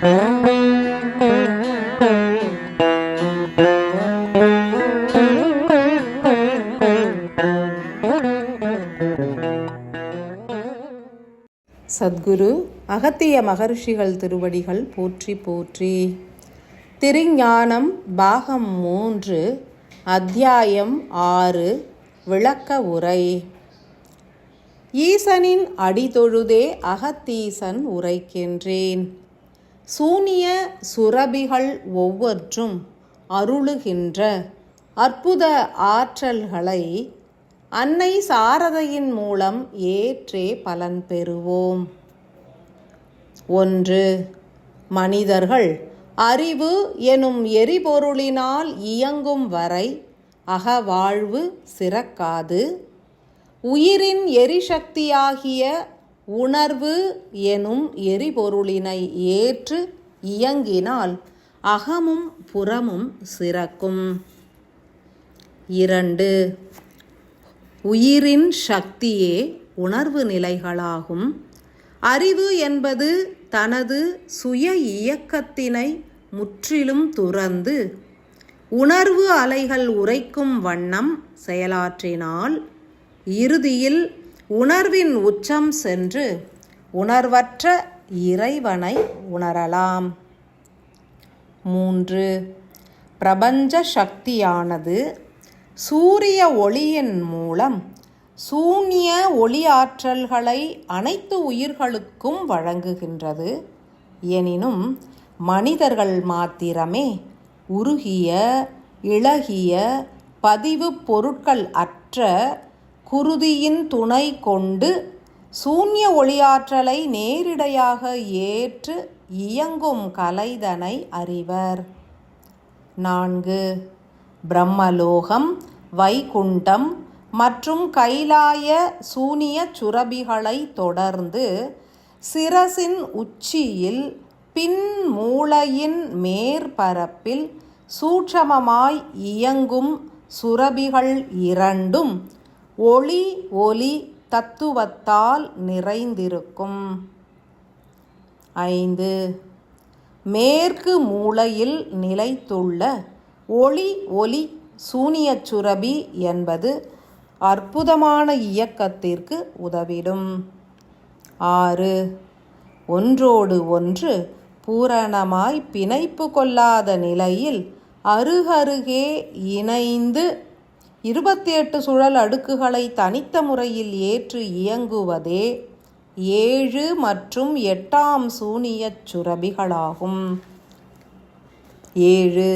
சத்குரு அகத்திய மகர்ஷிகள் திருவடிகள் போற்றி போற்றி. திருஞானம் பாகம் 3 அத்தியாயம் 6 விளக்க உரை. ஈசனின் அடிதொழுதே அகத்தீசன் உரைக்கின்றேன். சூனிய சுரபிகள் ஒவ்வொன்றும் அருளுகின்ற அற்புத ஆற்றல்களை அன்னை சாரதையின் மூலம் ஏற்றே பலன் பெறுவோம். 1. மனிதர்கள் அறிவு எனும் எரிபொருளினால் இயங்கும் வரை அகவாழ்வு சிறக்காது. உயிரின் எரிசக்தியாகிய உணர்வு எனும் எரிபொருளினை ஏற்று இயங்கினால் அகமும் புறமும் சிறக்கும். 2. உயிரின் சக்தியே உணர்வு நிலைகளாகும். அறிவு என்பது தனது சுய இயக்கத்தினை முற்றிலும் துறந்து உணர்வு அலைகள் உரைக்கும் வண்ணம் செயலாற்றினால் இறுதியில் உணர்வின் உச்சம் சென்று உணர்வற்ற இறைவனை உணரலாம். 3. பிரபஞ்ச சக்தியானது சூரிய ஒளியின் மூலம் சூன்ய ஒளி ஆற்றல்களை அனைத்து உயிர்களுக்கும் வழங்குகின்றது. எனினும் மனிதர்கள் மாத்திரமே உருகிய இளகிய பதிவு பொருட்கள் அற்ற குருதியின் துணை கொண்டு சூன்ய ஒளியாற்றலை நேரிடையாக ஏற்று இயங்கும் கலைதனை அறிவர். 4. பிரம்மலோகம், வைகுண்டம் மற்றும் கைலாய சூனிய சுரபிகளை தொடர்ந்து சிரசின் உச்சியில் பின் மூளையின் மேற்பரப்பில் சூட்சமமாய் இயங்கும் சுரபிகள் இரண்டும் ஒளி ஒலி தத்துவத்தால் நிறைந்திருக்கும். 5. மேற்கு மூளையில் நிலைத்துள்ள ஒளி ஒலி சூனிய சுரபி என்பது அற்புதமான இயக்கத்திற்கு உதவிடும். 6. ஒன்றோடு ஒன்று பூரணமாய் பிணைப்பு கொள்ளாத நிலையில் அருகருகே இணைந்து 28 சுழல் அடுக்குகளை தனித்த முறையில் ஏற்று இயங்குவதே 7 மற்றும் 8ஆம் சூனிய சுரபிகளாகும். 7.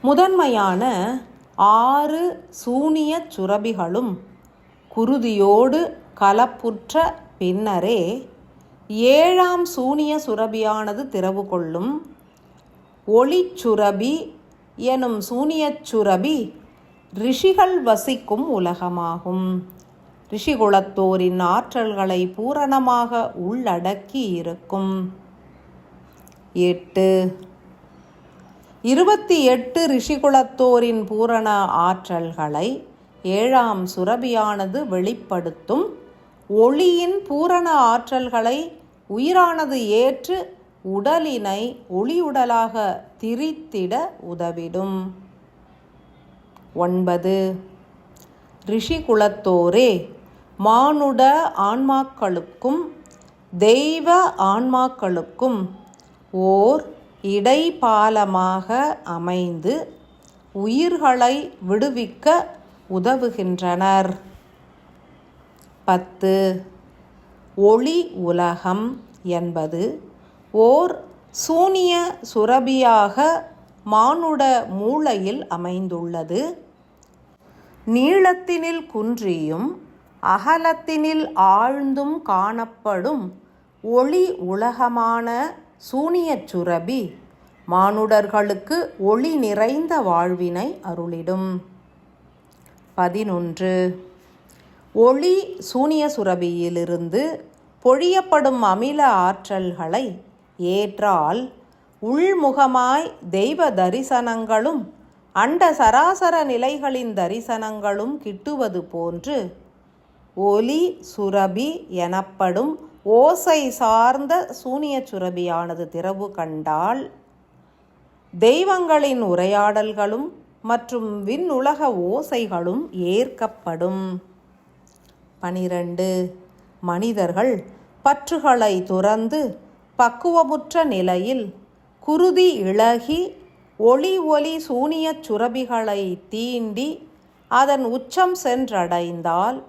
முதன்மையான 6 சூனிய சுரபிகளும் குருதியோடு கலப்புற்ற பின்னரே 7ஆம் சூனிய சுரபியானது திறவு கொள்ளும். ஒளிச்சுரபி எனும் சூனியச் சுரபி ரிஷிகள் வசிக்கும் உலகமாகும். ரிஷிகுலத்தோரின் ஆற்றல்களை பூரணமாக உள்ளடக்கி இருக்கும். 8. 28 ரிஷிகுலத்தோரின் பூரண ஆற்றல்களை 7ஆம் சுரபியானது வெளிப்படுத்தும். ஒளியின் பூரண ஆற்றல்களை உயிரானது ஏற்று உடலினை ஒளியுடலாக திரித்திட உதவிடும். 9. ரிஷிகுலத்தோரே மானுட ஆன்மாக்களுக்கும் தெய்வ ஆன்மாக்களுக்கும் ஓர் இடைப்பாலமாக அமைந்து உயிர்களை விடுவிக்க உதவுகின்றனர். 10. ஒளி உலகம் என்பது ஓர் சூனிய சுரபியாக மானுட மூளையில் அமைந்துள்ளது. நீளத்தினில் குன்றியும் அகலத்தினில் ஆழ்ந்தும் காணப்படும் ஒளி உலகமான சூனியச் சுரபி மானுடர்களுக்கு ஒளி நிறைந்த வாழ்வினை அருளிடும். 11. ஒளி சூனிய சுரபியிலிருந்து பொழியப்படும் அமில ஆற்றல்களை ஏற்றால் உள்முகமாய் தெய்வ தரிசனங்களும் அண்ட சராசர நிலைகளின் தரிசனங்களும் கிட்டுவது போன்று ஒலி சுரபி எனப்படும் ஓசை சார்ந்த சூனிய சுரபியானது திறவு கண்டால் தெய்வங்களின் உரையாடல்களும் மற்றும் விண்ணுலக ஓசைகளும் ஏற்கப்படும். 12. மனிதர்கள் பற்றுகளை துறந்து பக்குவமுற்ற நிலையில் குருதி இளகி ஒளி சூனியச் சுரபிகளை தீண்டி அதன் உச்சம் சென்றடைந்தால்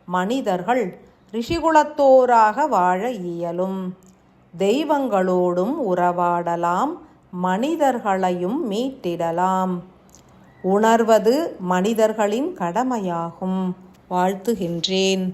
மனிதர்கள் ரிஷிகுலத்தோராக வாழ இயலும். தெய்வங்களோடும் உறவாடலாம், மனிதர்களையும் மீட்டிடலாம். உணர்வது மனிதர்களின் கடமையாகும். வாழ்த்துகின்றேன்.